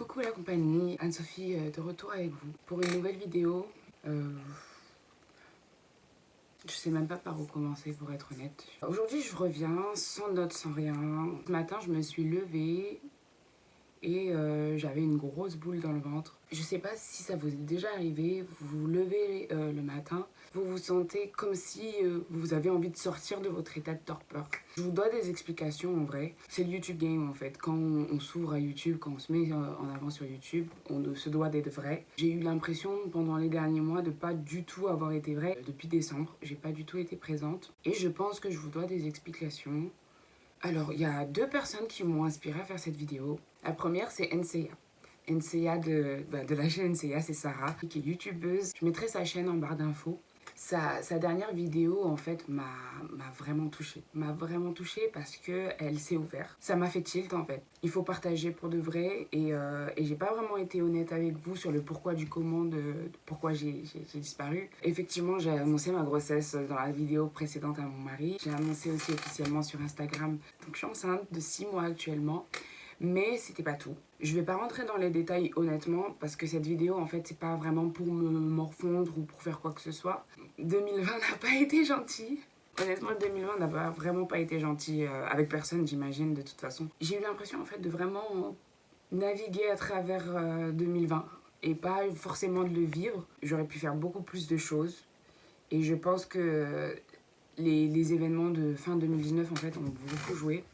Coucou la compagnie, Anne-Sophie de retour avec vous pour une nouvelle vidéo. Je sais même pas par où commencer pour être honnête. Aujourd'hui je reviens sans notes, sans rien. Ce matin je me suis levée et j'avais une grosse boule dans le ventre. Je sais pas si ça vous est déjà arrivé, vous vous levez le matin, vous vous sentez comme si vous avez envie de sortir de votre état de torpeur. Je vous dois des explications en vrai. C'est le YouTube game en fait. Quand on s'ouvre à YouTube, quand on se met en avant sur YouTube, on se doit d'être vrai. J'ai eu l'impression pendant les derniers mois de pas du tout avoir été vrai. Depuis décembre, j'ai pas du tout été présente. Et je pense que je vous dois des explications. Alors, il y a deux personnes qui m'ont inspiré à faire cette vidéo. La première, c'est NCA. NCA de la chaîne NCA, c'est Sarah, qui est youtubeuse. Je mettrai sa chaîne en barre d'infos. Sa dernière vidéo, en fait, m'a vraiment touchée. M'a vraiment touchée parce qu'elle s'est ouverte. Ça m'a fait tilt, en fait. Il faut partager pour de vrai. Et j'ai pas vraiment été honnête avec vous sur le pourquoi du comment, de pourquoi j'ai disparu. Effectivement, j'ai annoncé ma grossesse dans la vidéo précédente à mon mari. J'ai annoncé aussi officiellement sur Instagram. Donc, je suis enceinte de 6 mois actuellement. Mais c'était pas tout. Je vais pas rentrer dans les détails honnêtement parce que cette vidéo en fait c'est pas vraiment pour me morfondre ou pour faire quoi que ce soit. 2020 n'a pas été gentil. Honnêtement 2020 n'a vraiment pas été gentil avec personne j'imagine de toute façon. J'ai eu l'impression en fait de vraiment naviguer à travers 2020 et pas forcément de le vivre. J'aurais pu faire beaucoup plus de choses et je pense que les événements de fin 2019 en fait ont beaucoup joué.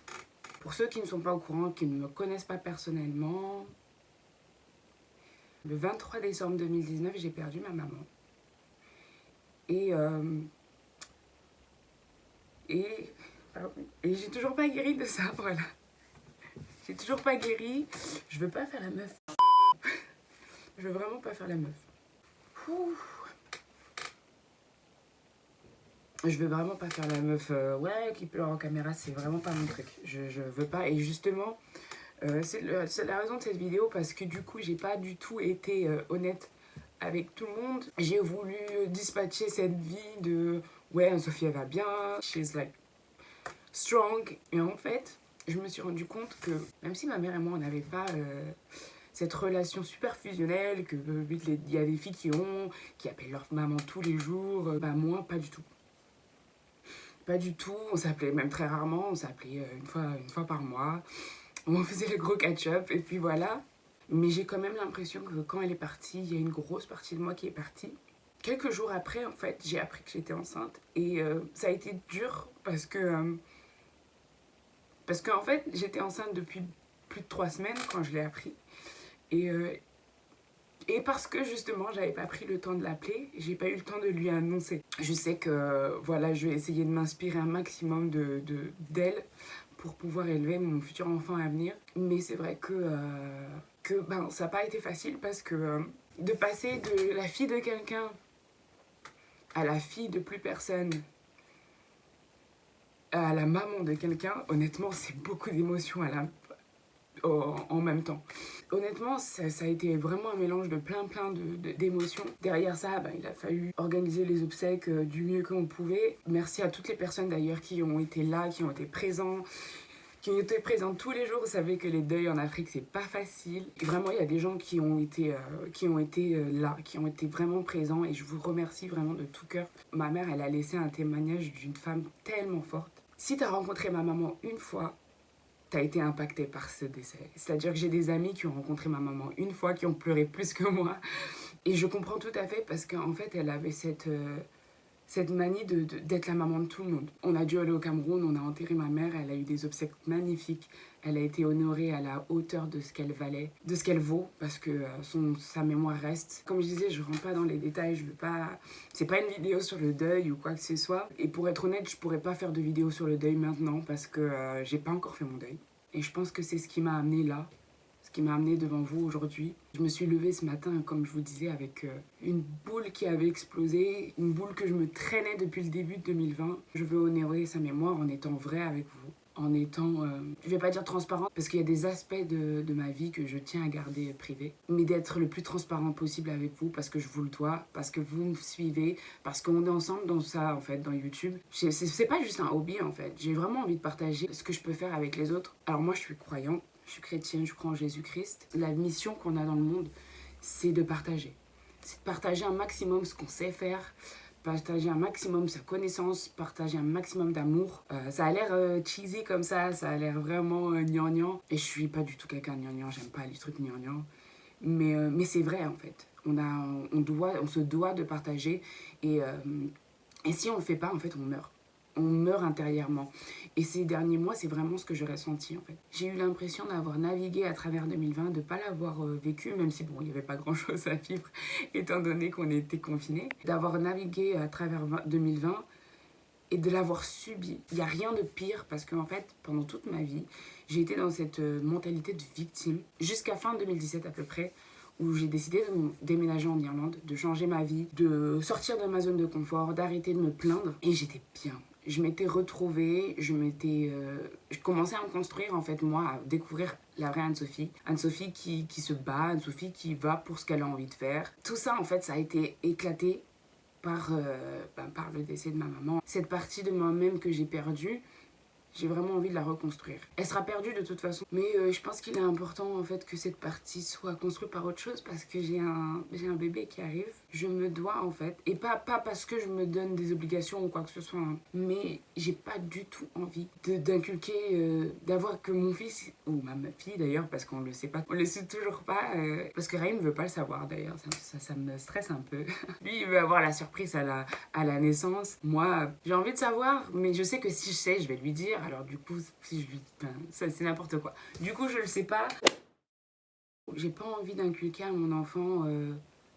Pour ceux qui ne sont pas au courant, qui ne me connaissent pas personnellement, le 23 décembre 2019, j'ai perdu ma maman. Et j'ai toujours pas guéri de ça, voilà. J'ai toujours pas guéri. Je veux pas faire la meuf. Je veux vraiment pas faire la meuf. Ouh. Je veux vraiment pas faire la meuf qui pleure en caméra, c'est vraiment pas mon truc. Je veux pas. Et justement, c'est la raison de cette vidéo parce que du coup, j'ai pas du tout été honnête avec tout le monde. J'ai voulu dispatcher cette vie de ouais, Sophie elle va bien, she's like strong. Et en fait, je me suis rendu compte que même si ma mère et moi on n'avait pas cette relation super fusionnelle, que il y a des filles qui appellent leur maman tous les jours, bah moi pas du tout. Pas du tout, on s'appelait même très rarement, on s'appelait une fois par mois. On faisait le gros catch-up et puis voilà. Mais j'ai quand même l'impression que quand elle est partie, il y a une grosse partie de moi qui est partie. Quelques jours après, en fait, j'ai appris que j'étais enceinte. Et ça a été dur parce qu'en fait, j'étais enceinte depuis plus de 3 semaines quand je l'ai appris. Et parce que justement, j'avais pas pris le temps de l'appeler, j'ai pas eu le temps de lui annoncer. Je sais que voilà, je vais essayer de m'inspirer un maximum d'elle pour pouvoir élever mon futur enfant à venir. Mais c'est vrai que ça n'a pas été facile parce que de passer de la fille de quelqu'un à la fille de plus personne à la maman de quelqu'un, honnêtement, c'est beaucoup d'émotions en même temps. Honnêtement, ça a été vraiment un mélange de plein d'émotions. Derrière ça, il a fallu organiser les obsèques du mieux qu'on pouvait. Merci à toutes les personnes d'ailleurs qui ont été là, qui ont été présents, qui ont été présentes tous les jours. Vous savez que les deuils en Afrique, c'est pas facile. Et vraiment, il y a des gens qui ont été là, qui ont été vraiment présents. Et je vous remercie vraiment de tout cœur. Ma mère, elle a laissé un témoignage d'une femme tellement forte. Si tu as rencontré ma maman une fois, tu as été impacté par ce décès. C'est-à-dire que j'ai des amis qui ont rencontré ma maman une fois, qui ont pleuré plus que moi. Et je comprends tout à fait parce qu'en fait, elle avait cette manie d'être la maman de tout le monde. On a dû aller au Cameroun, on a enterré ma mère, elle a eu des obsèques magnifiques. Elle a été honorée à la hauteur de ce qu'elle valait, de ce qu'elle vaut, parce que sa mémoire reste. Comme je disais, je rentre pas dans les détails, je veux pas... C'est pas une vidéo sur le deuil ou quoi que ce soit. Et pour être honnête, je pourrais pas faire de vidéo sur le deuil maintenant, parce que j'ai pas encore fait mon deuil. Et je pense que c'est ce qui m'a amenée là, ce qui m'a amenée devant vous aujourd'hui. Je me suis levée ce matin, comme je vous disais, avec une boule qui avait explosé, une boule que je me traînais depuis le début de 2020. Je veux honorer sa mémoire en étant vraie avec vous, en étant, je vais pas dire transparente, parce qu'il y a des aspects de ma vie que je tiens à garder privés, mais d'être le plus transparent possible avec vous, parce que je vous le dois, parce que vous me suivez, parce qu'on est ensemble dans ça, en fait, dans YouTube. C'est pas juste un hobby, en fait. J'ai vraiment envie de partager ce que je peux faire avec les autres. Alors moi, je suis croyante. je suis chrétienne, je crois en Jésus-Christ. La mission qu'on a dans le monde, c'est de partager. C'est de partager un maximum ce qu'on sait faire, partager un maximum sa connaissance, partager un maximum d'amour. Ça a l'air cheesy comme ça a l'air vraiment gnangnan. Et je suis pas du tout quelqu'un de gnangnan, j'aime pas les trucs gnangnan. Mais c'est vrai en fait. On se doit de partager et si on le fait pas, en fait, on meurt. On meurt intérieurement. Et ces derniers mois, c'est vraiment ce que j'ai ressenti en fait. J'ai eu l'impression d'avoir navigué à travers 2020, de ne pas l'avoir vécu, même si bon, il n'y avait pas grand chose à vivre, étant donné qu'on était confinés. D'avoir navigué à travers 2020 et de l'avoir subi. Il n'y a rien de pire parce qu'en fait, pendant toute ma vie, j'ai été dans cette mentalité de victime, jusqu'à fin 2017 à peu près, où j'ai décidé de déménager en Irlande, de changer ma vie, de sortir de ma zone de confort, d'arrêter de me plaindre. Et j'étais bien. Je m'étais retrouvée, je commençais à me construire en fait, moi, à découvrir la vraie Anne-Sophie. Anne-Sophie qui se bat, Anne-Sophie qui va pour ce qu'elle a envie de faire. Tout ça en fait, ça a été éclaté par le décès de ma maman. Cette partie de moi-même que j'ai perdue, j'ai vraiment envie de la reconstruire. Elle sera perdue de toute façon. Mais je pense qu'il est important en fait que cette partie soit construite par autre chose parce que j'ai un bébé qui arrive. Je me dois en fait, et pas parce que je me donne des obligations ou quoi que ce soit, hein, mais j'ai pas du tout envie d'inculquer, d'avoir que mon fils, ou ma fille d'ailleurs, parce qu'on le sait pas, on le sait toujours pas, parce que Raïm ne veut pas le savoir d'ailleurs, ça me stresse un peu. Lui il veut avoir la surprise à la naissance. Moi j'ai envie de savoir, mais je sais que si je sais, je vais lui dire. Alors du coup, si je lui... ça c'est n'importe quoi. Du coup, je le sais pas. J'ai pas envie d'inculquer à mon enfant...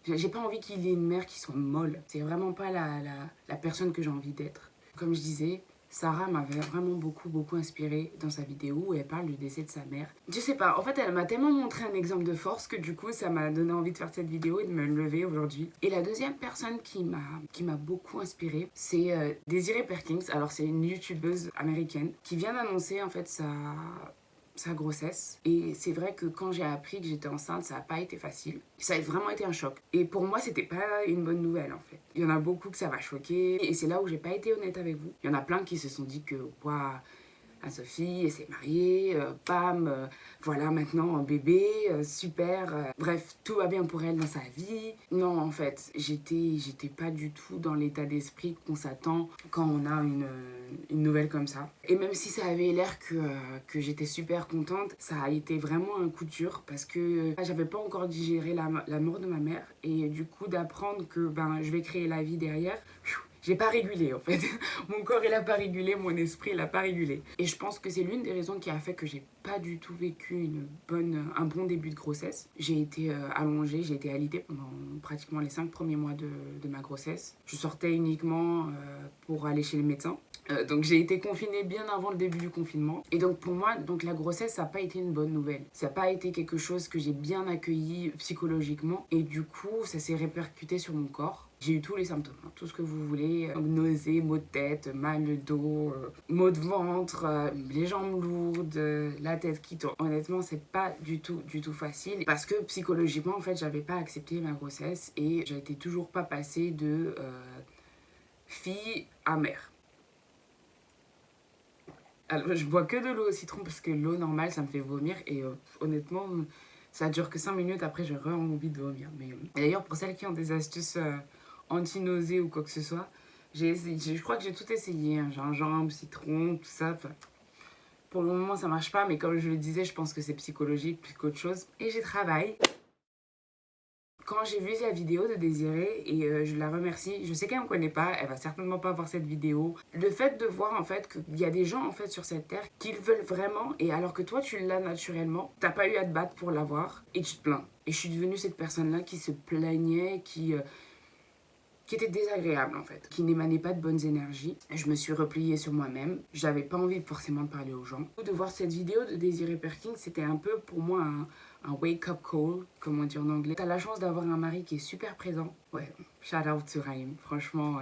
j'ai pas envie qu'il ait une mère qui soit molle. C'est vraiment pas la personne que j'ai envie d'être. Comme je disais, Sarah m'avait vraiment beaucoup inspirée dans sa vidéo où elle parle du décès de sa mère. Je sais pas, en fait elle m'a tellement montré un exemple de force que du coup ça m'a donné envie de faire cette vidéo et de me lever aujourd'hui. Et la deuxième personne qui m'a beaucoup inspirée, c'est Desiree Perkins. Alors c'est une youtubeuse américaine qui vient d'annoncer en fait sa grossesse. Et c'est vrai que quand j'ai appris que j'étais enceinte, ça n'a pas été facile. Ça a vraiment été un choc. Et pour moi, c'était pas une bonne nouvelle en fait. Il y en a beaucoup que ça va choquer. Et c'est là où j'ai pas été honnête avec vous. Il y en a plein qui se sont dit que, waouh, Anne-Sophie, elle s'est mariée, voilà maintenant un bébé, super. Bref, tout va bien pour elle dans sa vie. Non, en fait, j'étais pas du tout dans l'état d'esprit qu'on s'attend quand on a une nouvelle comme ça. Et même si ça avait l'air que j'étais super contente, ça a été vraiment un coup dur parce que j'avais pas encore digéré la mort de ma mère. Et du coup, d'apprendre que je vais créer la vie derrière, j'ai pas régulé en fait. Mon corps il a pas régulé, mon esprit il a pas régulé. Et je pense que c'est l'une des raisons qui a fait que j'ai pas du tout vécu un bon début de grossesse. J'ai été allongée, j'ai été alitée pendant pratiquement les 5 premiers mois de ma grossesse. Je sortais uniquement pour aller chez le médecin. Donc j'ai été confinée bien avant le début du confinement. Et donc pour moi, la grossesse, ça n'a pas été une bonne nouvelle. Ça n'a pas été quelque chose que j'ai bien accueilli psychologiquement. Et du coup, ça s'est répercuté sur mon corps. J'ai eu tous les symptômes, hein, tout ce que vous voulez. Nausées, maux de tête, mal de dos, maux de ventre, les jambes lourdes, la tête qui tourne. Honnêtement, c'est pas du tout facile. Parce que psychologiquement, en fait, j'avais pas accepté ma grossesse. Et j'étais toujours pas passée de fille à mère. Alors, je bois que de l'eau au citron parce que l'eau normale, ça me fait vomir. Et honnêtement, ça dure que 5 minutes. Après, j'ai vraiment envie de vomir. Mais d'ailleurs, pour celles qui ont des astuces anti-nausées ou quoi que ce soit, je crois que j'ai tout essayé. Hein, gingembre, citron, tout ça. Enfin, pour le moment, ça marche pas. Mais comme je le disais, je pense que c'est psychologique plus qu'autre chose. Et j'y travaille. Quand j'ai vu la vidéo de Désirée, et je la remercie, je sais qu'elle ne me connaît pas, elle va certainement pas voir cette vidéo. Le fait de voir en fait qu'il y a des gens en fait sur cette terre qui le veulent vraiment, et alors que toi tu l'as naturellement, t'as pas eu à te battre pour l'avoir, et tu te plains. Et je suis devenue cette personne-là qui se plaignait, qui était désagréable en fait, qui n'émanait pas de bonnes énergies. Je me suis repliée sur moi-même, j'avais pas envie forcément de parler aux gens. De voir cette vidéo de Desiree Perkins, c'était un peu pour moi un wake-up call, comme on dit en anglais. T'as la chance d'avoir un mari qui est super présent. Ouais, shout out to Raïm. Franchement,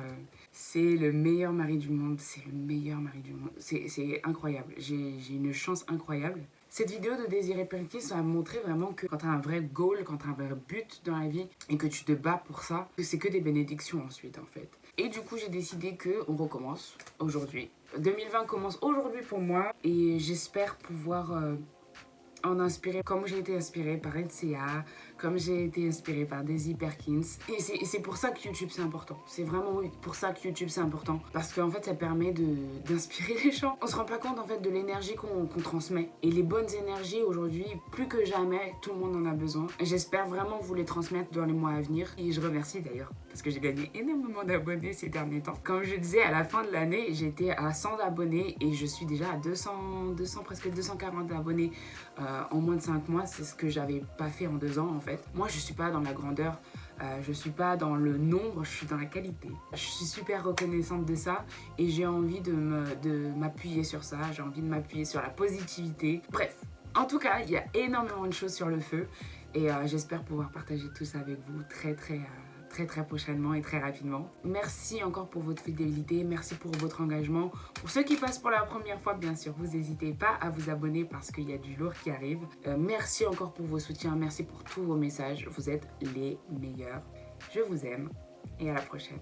c'est le meilleur mari du monde. C'est le meilleur mari du monde. C'est incroyable. J'ai une chance incroyable. Cette vidéo de Desiree Perkins a montré vraiment que quand t'as un vrai goal, quand t'as un vrai but dans la vie et que tu te bats pour ça, c'est que des bénédictions ensuite en fait. Et du coup, j'ai décidé qu'on recommence aujourd'hui. 2020 commence aujourd'hui pour moi et j'espère pouvoir en inspiré, comme j'ai été inspirée par NCA, comme j'ai été inspirée par Daisy Perkins. Et c'est pour ça que YouTube c'est important. C'est vraiment pour ça que YouTube c'est important. Parce qu'en fait ça permet d'inspirer les gens. On se rend pas compte en fait de l'énergie qu'on transmet. Et les bonnes énergies aujourd'hui, plus que jamais, tout le monde en a besoin. J'espère vraiment vous les transmettre dans les mois à venir. Et je remercie d'ailleurs parce que j'ai gagné énormément d'abonnés ces derniers temps. Comme je disais, à la fin de l'année, j'étais à 100 abonnés et je suis déjà à 200 presque 240 abonnés en moins de 5 mois. C'est ce que j'avais pas fait en 2 ans en fait. Moi, je suis pas dans la grandeur. Je suis pas dans le nombre, je suis dans la qualité. Je suis super reconnaissante de ça et j'ai envie de m'appuyer sur ça. J'ai envie de m'appuyer sur la positivité. Bref, en tout cas, il y a énormément de choses sur le feu et j'espère pouvoir partager tout ça avec vous très prochainement et très rapidement. Merci encore pour votre fidélité, merci pour votre engagement. Pour ceux qui passent pour la première fois, bien sûr, vous n'hésitez pas à vous abonner parce qu'il y a du lourd qui arrive. Merci encore pour vos soutiens, merci pour tous vos messages. Vous êtes les meilleurs. Je vous aime et à la prochaine.